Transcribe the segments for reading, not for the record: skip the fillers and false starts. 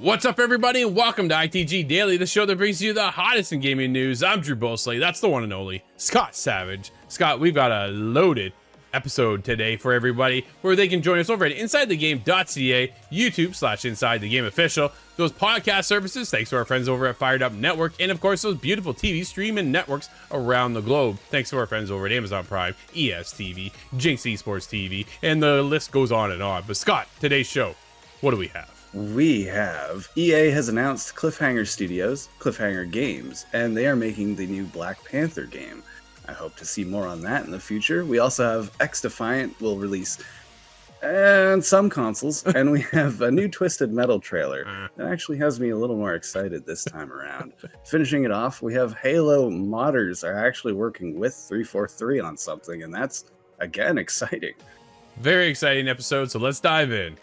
What's up, everybody, and welcome to ITG Daily, the show that brings you the hottest in gaming news. I'm Drew Bosley, that's the one and only Scott Savage. Scott, we've got a loaded episode today for everybody, where they can join us over at InsideTheGame.ca, YouTube/InsideTheGameOfficial, those podcast services, thanks to our friends over at Fired Up Network, and of course, those beautiful TV streaming networks around the globe, thanks to our friends over at Amazon Prime, ESTV, Jinx Esports TV, and the list goes on and on. But Scott, today's show, what do we have? We have EA has announced Cliffhanger Studios, Cliffhanger Games, and they are making the new Black Panther game. I hope to see more on that in the future. We also have XDefiant will release on some consoles, and we have a new Twisted Metal trailer that actually has me a little more excited this time around. Finishing it off, we have Halo modders are actually working with 343 on something, and that's, again, exciting. Very exciting episode, so let's dive in.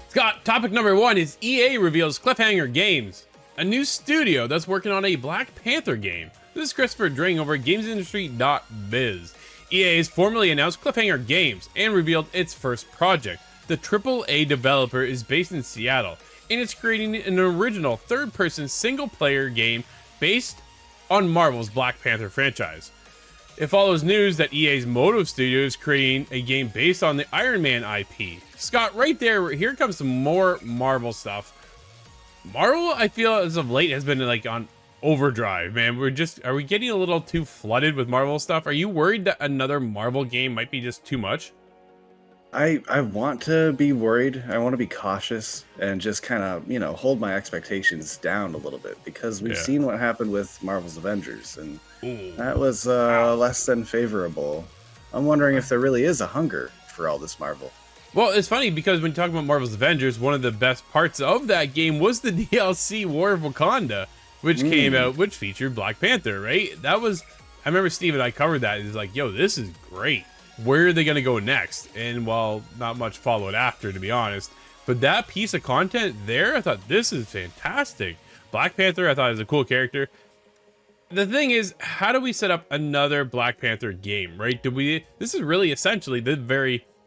Scott, topic number one is EA reveals Cliffhanger Games, a new studio that's working on a Black Panther game. This is Christopher Dring over at GamesIndustry.biz. EA has formally announced Cliffhanger Games and revealed its first project. The AAA developer is based in Seattle, and it's creating an original third-person single-player game based on Marvel's Black Panther franchise. It follows news that EA's Motive Studio is creating a game based on the Iron Man IP. Scott, right there, here comes some more Marvel stuff. Marvel, I feel, as of late, has been like on overdrive, man. Are we getting a little too flooded with Marvel stuff? Are you worried that another Marvel game might be just too much? I want to be worried. I want to be cautious and just kind of, hold my expectations down a little bit, because we've seen what happened with Marvel's Avengers, and that was less than favorable. I'm wondering if there really is a hunger for all this Marvel. Well, it's funny because when you talk about Marvel's Avengers, one of the best parts of that game was the DLC War of Wakanda, which came out, which featured Black Panther, right? I remember Steve and I covered that. He's like, yo, this is great. Where are they going to go next? And well, not much followed after, to be honest. But that piece of content there, I thought, this is fantastic. Black Panther, I thought, was a cool character. The thing is, how do we set up another Black Panther game, right? This is really essentially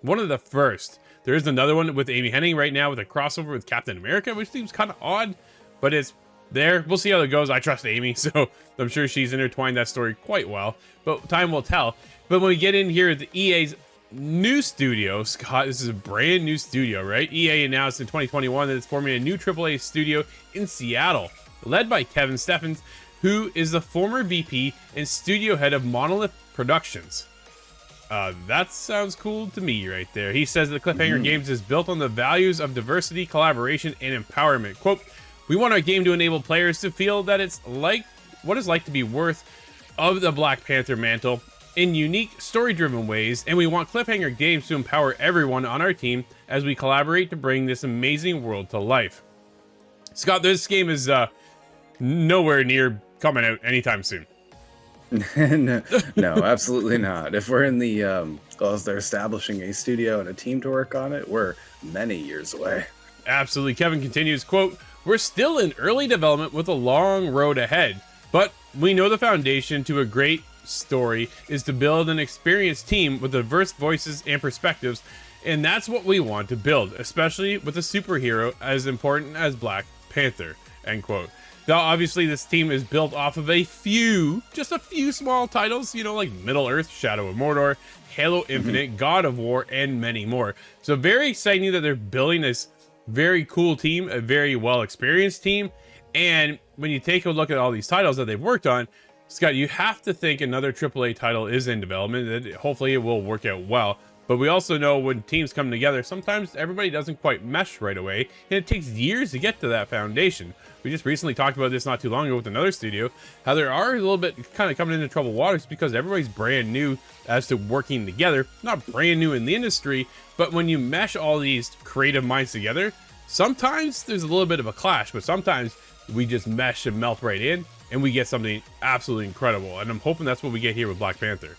one of the first. There is another one with Amy Hennig right now with a crossover with Captain America, which seems kind of odd, but it's there. We'll see how it goes. I trust Amy, so I'm sure she's intertwined that story quite well, but time will tell. But when we get in here at the EA's new studio, Scott, this is a brand new studio, right? EA announced in 2021 that it's forming a new AAA studio in Seattle, led by Kevin Steffens, who is the former VP and studio head of Monolith Productions. That sounds cool to me right there. He says that Cliffhanger Games is built on the values of diversity, collaboration, and empowerment. Quote, "We want our game to enable players to feel that it's like what it's like to be worth of the Black Panther mantle in unique, story-driven ways, and we want Cliffhanger Games to empower everyone on our team as we collaborate to bring this amazing world to life." Scott, this game is nowhere near coming out anytime soon. No, absolutely not. If we're in the as they're establishing a studio and a team to work on it, we're many years away. Absolutely. Kevin continues, quote, "We're still in early development with a long road ahead, but we know the foundation to a great story is to build an experienced team with diverse voices and perspectives, and that's what we want to build, especially with a superhero as important as Black Panther," end quote. Now, obviously, this team is built off of just a few small titles, like Middle-earth, Shadow of Mordor, Halo Infinite, God of War, and many more. So very exciting that they're building this very cool team, a very well-experienced team. And when you take a look at all these titles that they've worked on, Scott, you have to think another AAA title is in development. That hopefully it will work out well. But we also know when teams come together, sometimes everybody doesn't quite mesh right away, and it takes years to get to that foundation. We just recently talked about this not too long ago with another studio, how there are a little bit kind of coming into troubled waters because everybody's brand new as to working together. Not brand new in the industry, but when you mesh all these creative minds together, sometimes there's a little bit of a clash, but sometimes we just mesh and melt right in, and we get something absolutely incredible. And I'm hoping that's what we get here with Black Panther.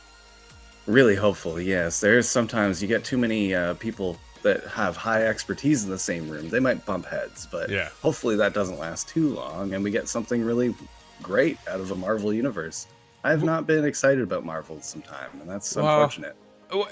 Really hopeful, yes. There's sometimes you get too many people that have high expertise in the same room. They might bump heads, but hopefully that doesn't last too long and we get something really great out of the Marvel universe. I have not been excited about Marvel some time, and that's unfortunate.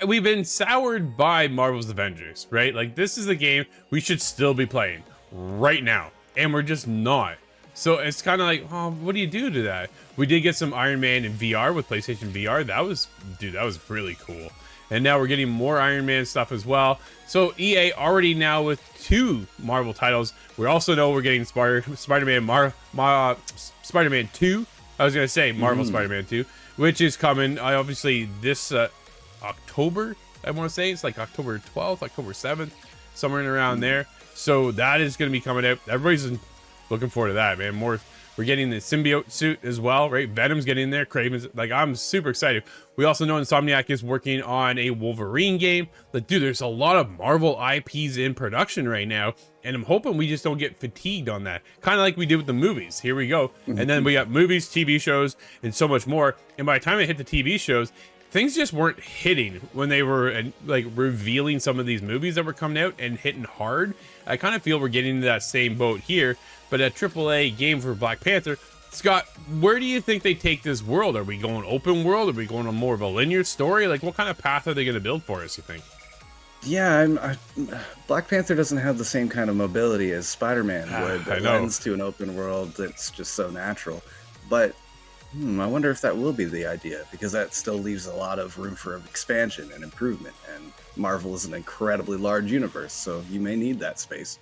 we've been soured by Marvel's Avengers, right? Like, this is a game we should still be playing right now, and we're just not. So it's kind of like, oh, what do you do to that? We did get some Iron Man in VR with PlayStation VR. That was, dude, that was really cool. And now we're getting more Iron Man stuff as well. So EA already now with 2 Marvel titles. We also know we're getting Spider-Man Spider-Man 2. I was gonna say Marvel Spider-Man 2, which is coming obviously this October. I want to say it's like October 12th, October 7th, somewhere in around there. So that is going to be coming out. Everybody's looking forward to that, man. We're getting the symbiote suit as well, right? Venom's getting there. Kraven's, like, I'm super excited. We also know Insomniac is working on a Wolverine game. Like, dude, there's a lot of Marvel IPs in production right now, and I'm hoping we just don't get fatigued on that. Kind of like we did with the movies. Here we go. And then we got movies, TV shows, and so much more. And by the time I hit the TV shows, things just weren't hitting when they were like revealing some of these movies that were coming out and hitting hard. I kind of feel we're getting into that same boat here, but a AAA game for Black Panther. Scott, where do you think they take this world? Are we going open world? Are we going on more of a linear story? Like, what kind of path are they going to build for us, you think? Yeah, Black Panther doesn't have the same kind of mobility as Spider-Man would. That lends to an open world that's just so natural. But I wonder if that will be the idea, because that still leaves a lot of room for expansion and improvement. And Marvel is an incredibly large universe, so you may need that space.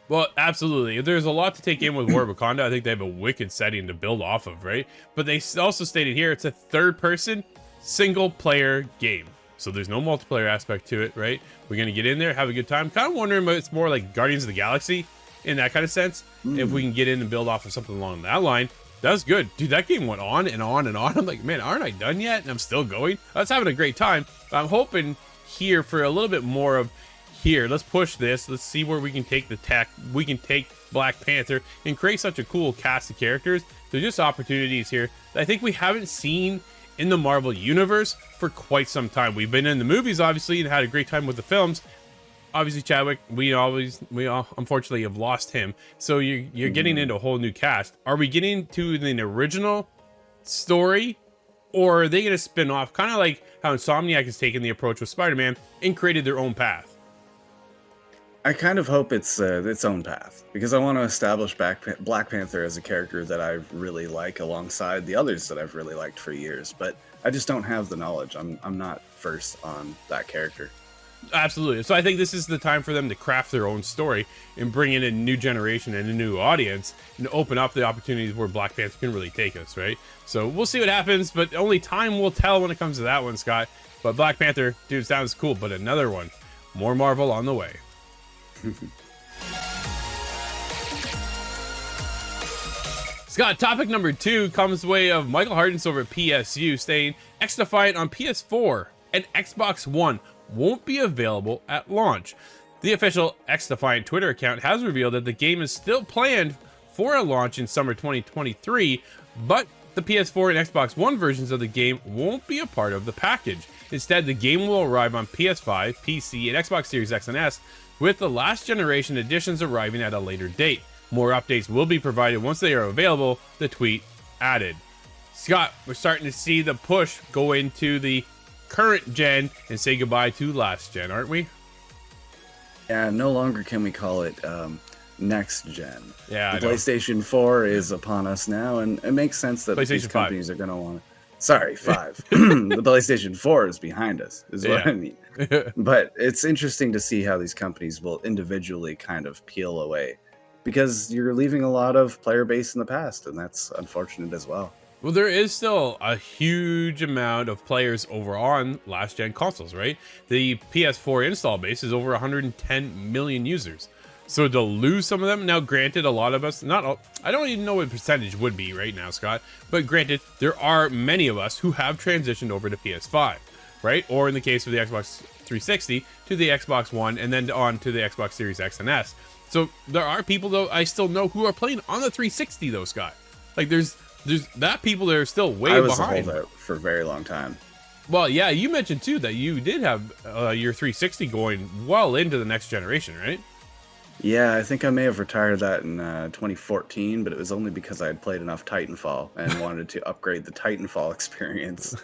Well, absolutely. There's a lot to take in with War of Wakanda. I think they have a wicked setting to build off of, right? But they also stated here it's a third-person, single-player game. So there's no multiplayer aspect to it, right? We're going to get in there, have a good time. Kind of wondering if it's more like Guardians of the Galaxy in that kind of sense. If we can get in and build off of something along that line. That's good. Dude, that game went on and on and on. I'm like, man, aren't I done yet? And I'm still going. I was having a great time. I'm hoping here for a little bit more of, here, let's push this. Let's see where we can take the tech. We can take Black Panther and create such a cool cast of characters. There's just opportunities here that I think we haven't seen in the Marvel universe for quite some time. We've been in the movies, obviously, and had a great time with the films. Obviously, Chadwick, we unfortunately have lost him. So you're getting into a whole new cast. Are we getting to the original story, or are they going to spin off, kind of like how Insomniac has taken the approach with Spider-Man and created their own path? I kind of hope it's its own path, because I want to establish Black Panther as a character that I really like alongside the others that I've really liked for years. But I just don't have the knowledge. I'm not versed on that character. Absolutely. So I think this is the time for them to craft their own story and bring in a new generation and a new audience and open up the opportunities where Black Panther can really take us, right? So we'll see what happens, but only time will tell when it comes to that one, Scott. But Black Panther, dude, sounds cool, but another one. More Marvel on the way. Scott, topic number 2 comes the way of Michael Hardens over at PSU, saying XDefiant on PS4 and Xbox One won't be available at launch. The official XDefiant Twitter account has revealed that the game is still planned for a launch in summer 2023, but the PS4 and Xbox One versions of the game won't be a part of the package. Instead, the game will arrive on PS5, PC, and Xbox Series X and S, with the last generation editions arriving at a later date. More updates will be provided once they are available, the tweet added. Scott, we're starting to see the push go into the current gen and say goodbye to last gen, aren't we? Yeah, no longer can we call it next gen. Yeah, the PlayStation 4 is upon us now, and it makes sense that these companies are going to want to. Sorry, 5. The PlayStation 4 is behind us, is what I mean. But it's interesting to see how these companies will individually kind of peel away, because you're leaving a lot of player base in the past, and that's unfortunate as well. Well, there is still a huge amount of players over on last-gen consoles, right? The PS4 install base is over 110 million users. So to lose some of them, now granted, a lot of us, I don't even know what percentage would be right now, Scott, but granted, there are many of us who have transitioned over to PS5, right? Or in the case of the Xbox 360, to the Xbox One, and then on to the Xbox Series X and S. So there are people, though, I still know who are playing on the 360, though, Scott. Like, there's that people that are still way behind. I was a holdout for a very long time. Well, yeah, you mentioned too that you did have your 360 going well into the next generation, right? Yeah, I think I may have retired that in 2014, but it was only because I had played enough Titanfall and wanted to upgrade the Titanfall experience.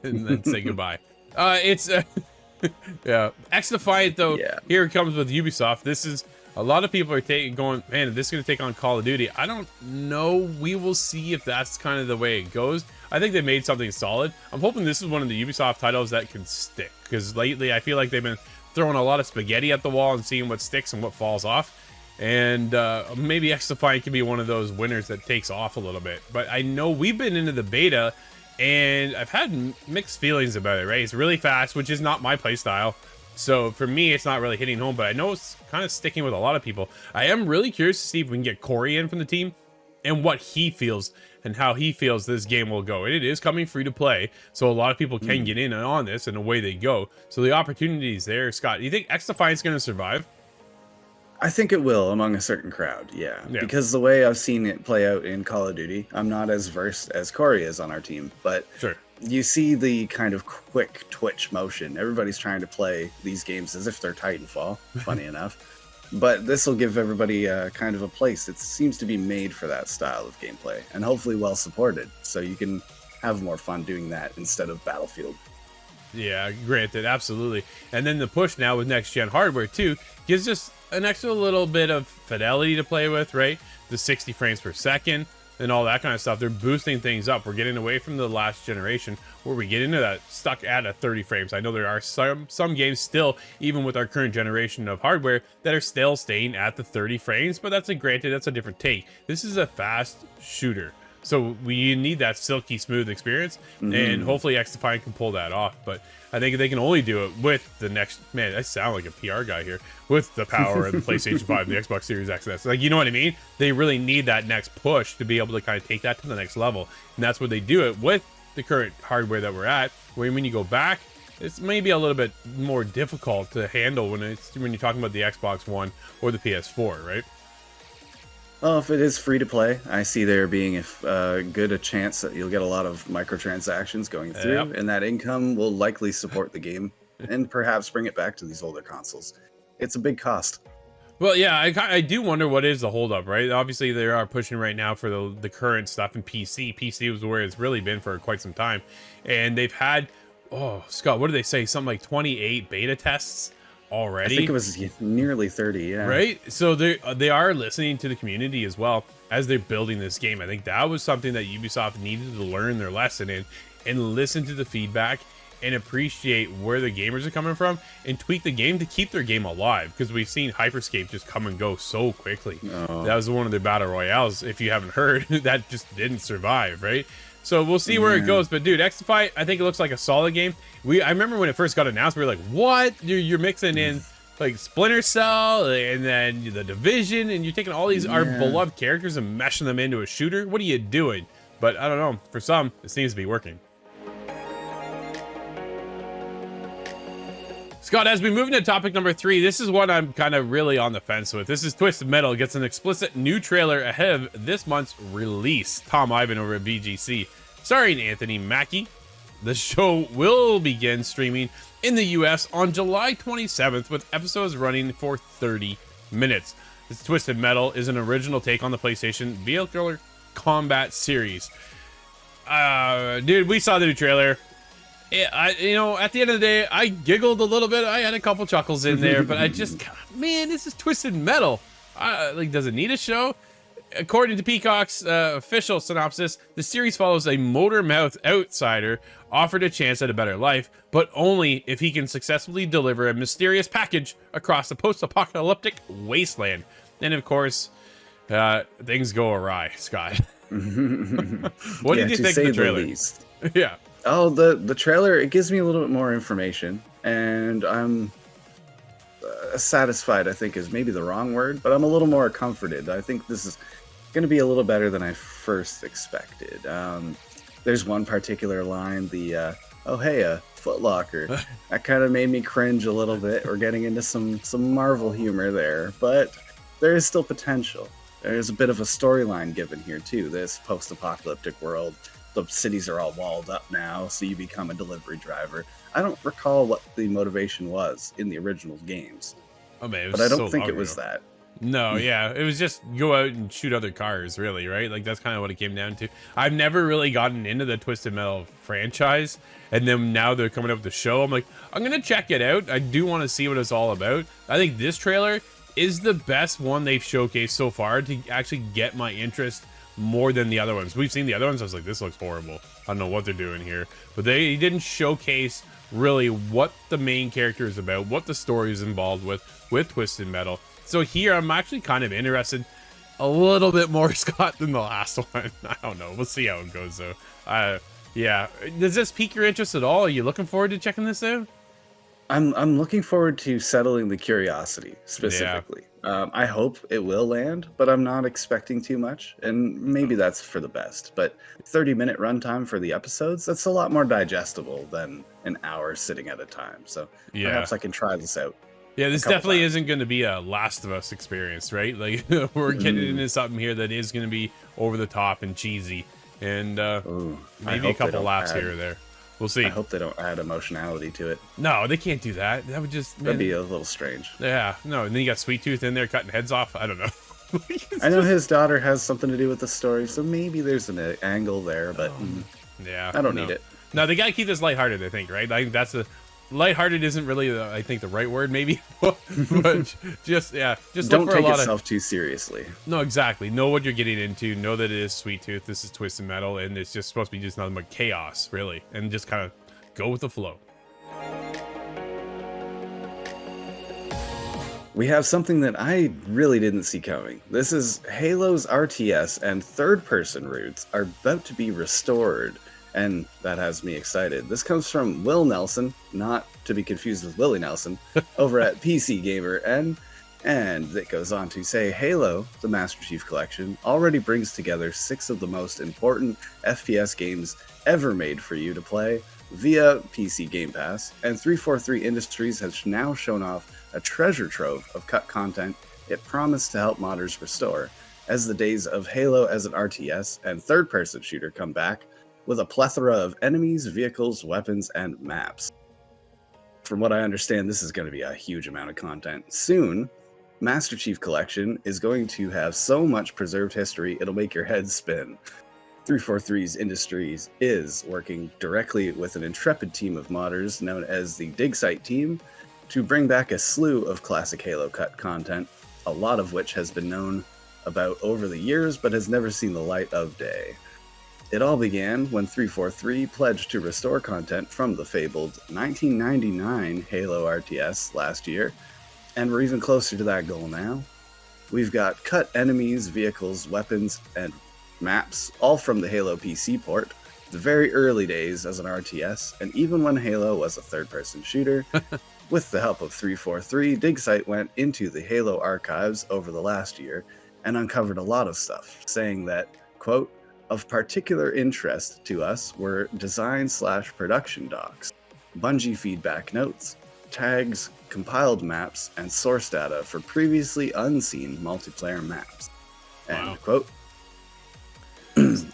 And then say goodbye. It's yeah. XDefiant though. Yeah. Here it comes with Ubisoft. This is a lot of people are going, man, this is going to take on Call of Duty. I don't know. We will see if that's kind of the way it goes. I think they made something solid. I'm hoping this is one of the Ubisoft titles that can stick, because lately I feel like they've been throwing a lot of spaghetti at the wall and seeing what sticks and what falls off. And maybe XDefiant can be one of those winners that takes off a little bit. But I know we've been into the beta, and I've had mixed feelings about it, right? It's really fast, which is not my playstyle. So for me, it's not really hitting home, but I know it's kind of sticking with a lot of people. I am really curious to see if we can get Corey in from the team and what he feels and how he feels this game will go. And it is coming free to play, so a lot of people can get in on this, and away they go. So the opportunity is there. Scott, do you think XDefiant's going to survive? I think it will among a certain crowd, yeah. Because the way I've seen it play out in Call of Duty, I'm not as versed as Corey is on our team, but sure, you see the kind of quick twitch motion. Everybody's trying to play these games as if they're Titanfall, funny enough. But this will give everybody kind of a place. It seems to be made for that style of gameplay, and hopefully well supported, so you can have more fun doing that instead of Battlefield. Yeah, granted, absolutely. And then the push now with next-gen hardware, too, gives us an extra little bit of fidelity to play with, right? The 60 frames per second and all that kind of stuff. They're boosting things up. We're getting away from the last generation where we get into that stuck at a 30 frames. I know there are some games still, even with our current generation of hardware, that are still staying at the 30 frames, but that's a different take. This is a fast shooter. So we need that silky smooth experience, and hopefully XDefiant can pull that off. But I think they can only do it with the next, man, I sound like a PR guy here, with the power of the PlayStation 5 and the Xbox Series XS. Like, you know what I mean? They really need that next push to be able to kind of take that to the next level. And that's where they do it with the current hardware that we're at, where when you go back, it's maybe a little bit more difficult to handle when you're talking about the Xbox One or the PS4, right? Well, if it is free to play, I see there being good a chance that you'll get a lot of microtransactions going through, and that income will likely support the game and perhaps bring it back to these older consoles. It's a big cost. Well, yeah, I do wonder what is the holdup, right? Obviously, they are pushing right now for the current stuff in PC. PC was where it's really been for quite some time. And they've had, oh, Scott, what did they say? Something like 28 beta tests already? I think it was nearly 30, yeah. Right? So they are listening to the community as well as they're building this game. I think that was something that Ubisoft needed to learn their lesson in and listen to the feedback and appreciate where the gamers are coming from and tweak the game to keep their game alive, because we've seen Hyperscape just come and go so quickly. That was one of their battle royales, if you haven't heard, that just didn't survive, right? So we'll see where it goes. But dude, XDefiant, I think it looks like a solid game. I remember when it first got announced, we were like, what? You're mixing in like Splinter Cell and then the Division, and you're taking all these our beloved characters and meshing them into a shooter. What are you doing? But I don't know, for some it seems to be working. Scott, as we move into topic number 3, this is what I'm kind of really on the fence with. This is Twisted Metal gets an explicit new trailer ahead of this month's release. Tom Ivan over at VGC, starring Anthony Mackie. The show will begin streaming in the US on July 27th, with episodes running for 30 minutes. This Twisted Metal is an original take on the PlayStation Vehicular Combat series. Dude, we saw the new trailer. At the end of the day, I giggled a little bit. I had a couple chuckles in there, but I just, man, this is Twisted Metal. Does it need a show? According to Peacock's official synopsis, the series follows a motor-mouthed outsider offered a chance at a better life, but only if he can successfully deliver a mysterious package across the post-apocalyptic wasteland. And of course, things go awry, Scott. What did you think of the trailer? Yeah. Oh, the trailer, it gives me a little bit more information, and I'm satisfied, I think is maybe the wrong word, but I'm a little more comforted. I think this is going to be a little better than I first expected. There's one particular line, oh hey, a Foot Locker. That kind of made me cringe a little bit. We're getting into some Marvel humor there, but there is still potential. There's a bit of a storyline given here too, this post-apocalyptic world. The cities are all walled up now, so you become a delivery driver. I don't recall what the motivation was in the original games. Oh man, but I don't think it was that. No, yeah, it was just go out and shoot other cars, really, right? Like that's kind of what it came down to. I've never really gotten into the Twisted Metal franchise, and then now they're coming up with the show. I'm like, I'm gonna check it out. I do want to see what it's all about. I think this trailer is the best one they've showcased so far to actually get my interest more than the other ones. We've seen the other ones. I was like, this looks horrible. I don't know what they're doing here, but they didn't showcase really what the main character is about, what the story is involved with Twisted Metal. So here, I'm actually kind of interested a little bit more, Scott, than the last one. I don't know. We'll see how it goes, though. Yeah. Does this pique your interest at all? Are you looking forward to checking this out? I'm looking forward to settling the curiosity specifically. I hope it will land, but I'm not expecting too much, and maybe that's for the best. But 30-minute runtime for the episodes, that's a lot more digestible than an hour sitting at a time. So perhaps I can try this out. Yeah, this definitely isn't going to be a Last of Us experience, right? Like, we're getting into something here that is going to be over the top and cheesy, and maybe a couple laughs here or there. We'll see. I hope they don't add emotionality to it. No, they can't do that. That would just... That'd be a little strange. Yeah, no, and then you got Sweet Tooth in there cutting heads off. I don't know. I know his daughter has something to do with the story, so maybe there's an angle there, but yeah, I don't need it. No, they got to keep this lighthearted, I think, right? I think that's a... Lighthearted isn't really, I think, the right word, maybe. But just don't take yourself too seriously. No, exactly. Know what you're getting into. Know that it is Sweet Tooth. This is Twisted Metal, and it's just supposed to be just nothing but chaos, really, and just kind of go with the flow. We have something that I really didn't see coming. This is Halo's RTS and third-person roots are about to be restored, and that has me excited. This comes from Will Nelson, not to be confused with Willie Nelson, over at PC Gamer, and it goes on to say, Halo, the Master Chief Collection, already brings together 6 of the most important FPS games ever made for you to play via PC Game Pass, and 343 Industries has now shown off a treasure trove of cut content it promised to help modders restore, as the days of Halo as an RTS and third-person shooter come back, with a plethora of enemies, vehicles, weapons, and maps. From what I understand, this is going to be a huge amount of content. Soon, Master Chief Collection is going to have so much preserved history, it'll make your head spin. 343's Industries is working directly with an intrepid team of modders known as the Dig Site team to bring back a slew of classic Halo cut content, a lot of which has been known about over the years but has never seen the light of day. It all began when 343 pledged to restore content from the fabled 1999 Halo RTS last year, and we're even closer to that goal now. We've got cut enemies, vehicles, weapons, and maps, all from the Halo PC port, the very early days as an RTS, and even when Halo was a third-person shooter. With the help of 343, Dig Site went into the Halo archives over the last year and uncovered a lot of stuff, saying that, quote, of particular interest to us were design/production docs, Bungie feedback notes, tags, compiled maps, and source data for previously unseen multiplayer maps. End quote.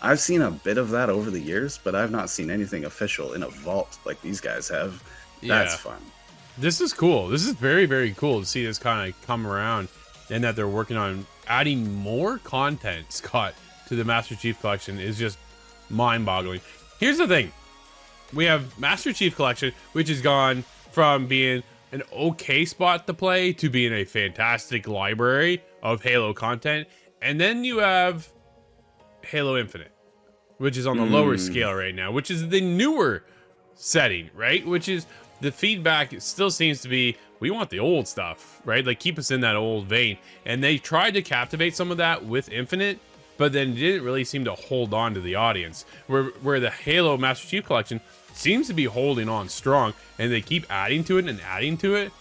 I've seen a bit of that over the years, but I've not seen anything official in a vault like these guys have. That's fun. This is cool. This is very, very cool to see this kind of come around, and that they're working on adding more content, Scott, to the Master Chief Collection is just mind-boggling. Here's the thing. We have Master Chief Collection, which has gone from being an okay spot to play to being a fantastic library of Halo content. And then you have Halo Infinite, which is on the lower scale right now, which is the newer setting, right? Which is the feedback still seems to be, we want the old stuff, right? Like keep us in that old vein. And they tried to captivate some of that with Infinite, but then didn't really seem to hold on to the audience. Where the Halo Master Chief Collection seems to be holding on strong, and they keep adding to it and adding to it.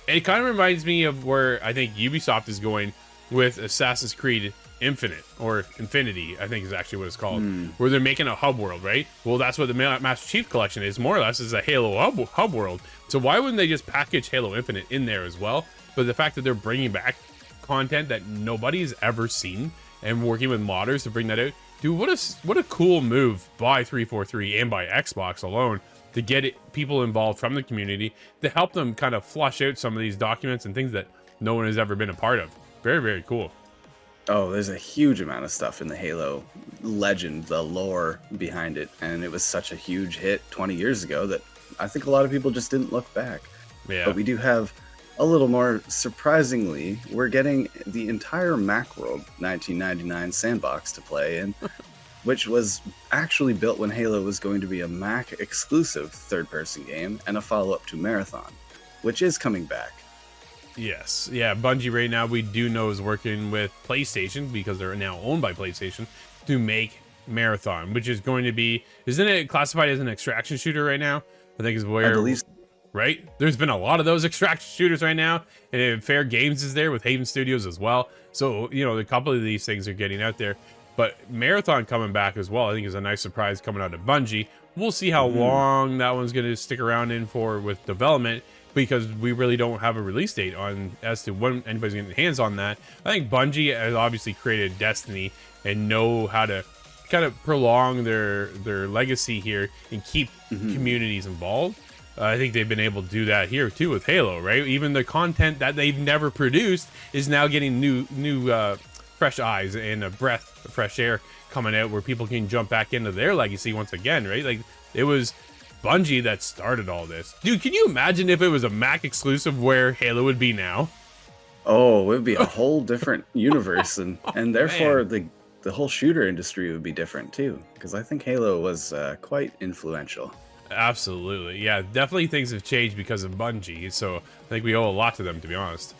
And it kind of reminds me of where I think Ubisoft is going with Assassin's Creed Infinite, or Infinity, I think is actually what it's called, where they're making a hub world, right? Well, that's what the Master Chief Collection is, more or less, is a Halo hub world. So why wouldn't they just package Halo Infinite in there as well? But the fact that they're bringing back content that nobody's ever seen and working with modders to bring that out, dude, what a cool move by 343 and by Xbox alone to get people involved from the community to help them kind of flush out some of these documents and things that no one has ever been a part of. Very, very cool. Oh, there's a huge amount of stuff in the Halo legend, the lore behind it, and it was such a huge hit 20 years ago that I think a lot of people just didn't look back. Yeah. But we do have a little more. Surprisingly, we're getting the entire Macworld 1999 sandbox to play in, which was actually built when Halo was going to be a Mac exclusive third-person game and a follow-up to Marathon, which is coming back. Yes. Yeah, Bungie right now, we do know, is working with PlayStation, because they're now owned by PlayStation, to make Marathon, which is going to be, isn't it classified as an extraction shooter right now? I think is where, I believe so. Right? There's been a lot of those extraction shooters right now, and Fair Games is there with Haven Studios as well. So, you know, a couple of these things are getting out there. But Marathon coming back as well, I think, is a nice surprise coming out of Bungie. We'll see how long that one's going to stick around in for with development, because we really don't have a release date on as to when anybody's getting hands on that. I think Bungie has obviously created Destiny and know how to kind of prolong their legacy here and keep communities involved. I think they've been able to do that here too with Halo, right? Even the content that they've never produced is now getting new fresh eyes and a breath of fresh air coming out, where people can jump back into their legacy once again, right? Like, it was Bungie that started all this. Dude, can you imagine if it was a Mac exclusive where Halo would be now? Oh, it would be a whole different universe, and therefore the whole shooter industry would be different too, because I think Halo was quite influential. Absolutely. Yeah, definitely things have changed because of Bungie, so I think we owe a lot to them, to be honest.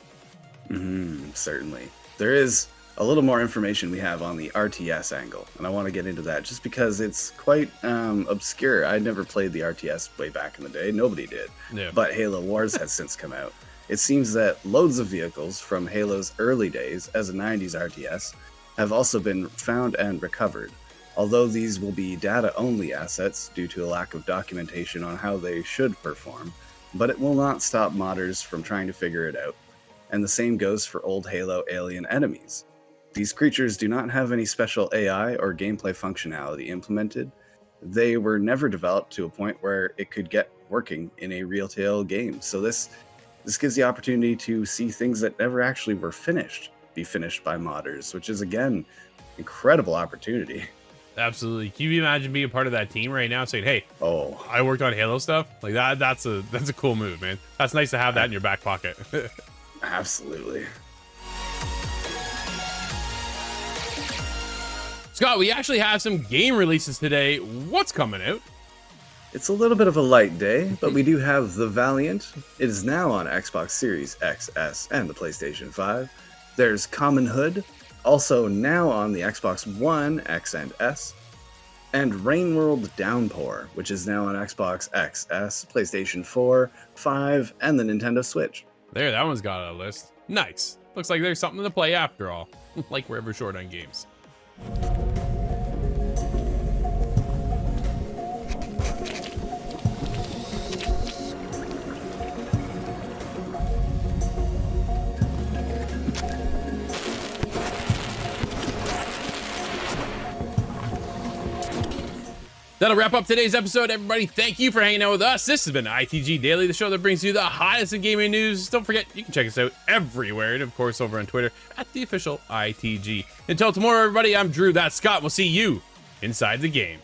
Certainly. There is a little more information we have on the RTS angle, and I want to get into that just because it's quite obscure. I never played the RTS way back in the day. Nobody did. Yeah. But Halo Wars has since come out. It seems that loads of vehicles from Halo's early days as a 90s RTS have also been found and recovered, although these will be data-only assets due to a lack of documentation on how they should perform, but it will not stop modders from trying to figure it out. And the same goes for old Halo alien enemies. These creatures do not have any special AI or gameplay functionality implemented. They were never developed to a point where it could get working in a real-tail game. So this gives the opportunity to see things that never actually were finished be finished by modders, which is, again, incredible opportunity. Absolutely. Can you imagine being a part of that team right now, saying, "Hey, Oh, I worked on Halo stuff"? Like that's a cool move, man. That's nice to have that in your back pocket. absolutely. Scott, we actually have some game releases today. What's coming out? It's a little bit of a light day, but we do have The Valiant. It is now on Xbox Series X, S, and the PlayStation 5. There's Common Hood, also now on the Xbox One, X, and S. And Rainworld Downpour, which is now on Xbox X, S, PlayStation 4, 5, and the Nintendo Switch. There, that one's got a list. Nice. Looks like there's something to play after all. Like we're ever short on games. That'll wrap up today's episode, everybody. Thank you for hanging out with us. This has been ITG Daily, the show that brings you the hottest in gaming news. Don't forget, you can check us out everywhere, and of course over on Twitter at the official ITG. Until tomorrow, everybody, I'm Drew, that's Scott. We'll see you inside the game.